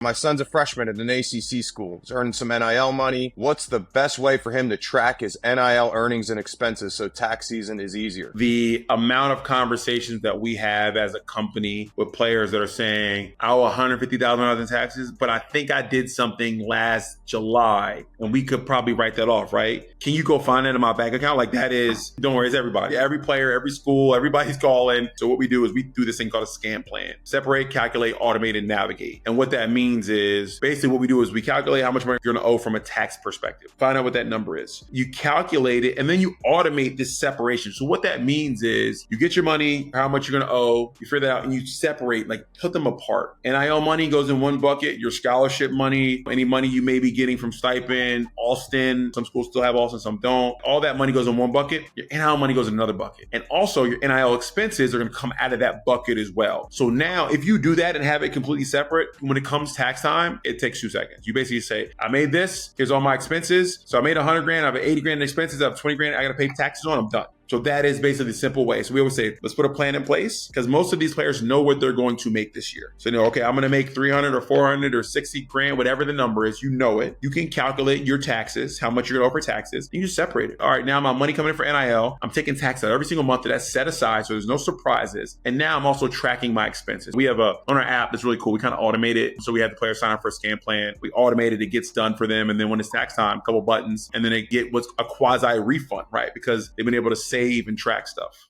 My son's a freshman at an ACC school. He's earning some NIL money. What's the best way for him to track his NIL earnings and expenses so tax season is easier? The amount of conversations that we have as a company with players that are saying, I owe $150,000 in taxes, but I think I did something last July and we could probably write that off, right? Can you go find that in my bank account? Like that is, don't worry, it's everybody. Every player, every school, everybody's calling. So what we do is we do this thing called a scan plan. Separate, calculate, automate, and navigate. And what that means is basically what we do is we calculate how much money you're going to owe from a tax perspective. Find out what that number is. You calculate it and then you automate this separation. So what that means is you get your money, how much you're going to owe, you figure that out and you separate, like put them apart. NIL money goes in one bucket, your scholarship money, any money you may be getting from stipend, Alston, some schools still have Alston, some don't. All that money goes in one bucket. Your NIL money goes in another bucket. And also your NIL expenses are going to come out of that bucket as well. So now if you do that and have it completely separate, when it comes tax time, it takes 2 seconds. You basically say, I made this, here's all my expenses. So I made 100 grand, I have 80 grand in expenses, I have 20 grand, I got to pay taxes on, I'm done. So that is basically the simple way. So we always say, let's put a plan in place because most of these players know what they're going to make this year. So you know, okay, I'm going to make 300 or 400 or 60 grand, whatever the number is, you know it. You can calculate your taxes, how much you're going to owe for taxes. And you just separate it. All right, now my money coming in for NIL. I'm taking tax out every single month that's set aside. So there's no surprises. And now I'm also tracking my expenses. We have on our app that's really cool. We kind of automate it. So we have the player sign up for a scan plan. We automate it. It gets done for them. And then when it's tax time, a couple buttons, and then they get what's a quasi refund, right? Because they've been able to save and track stuff.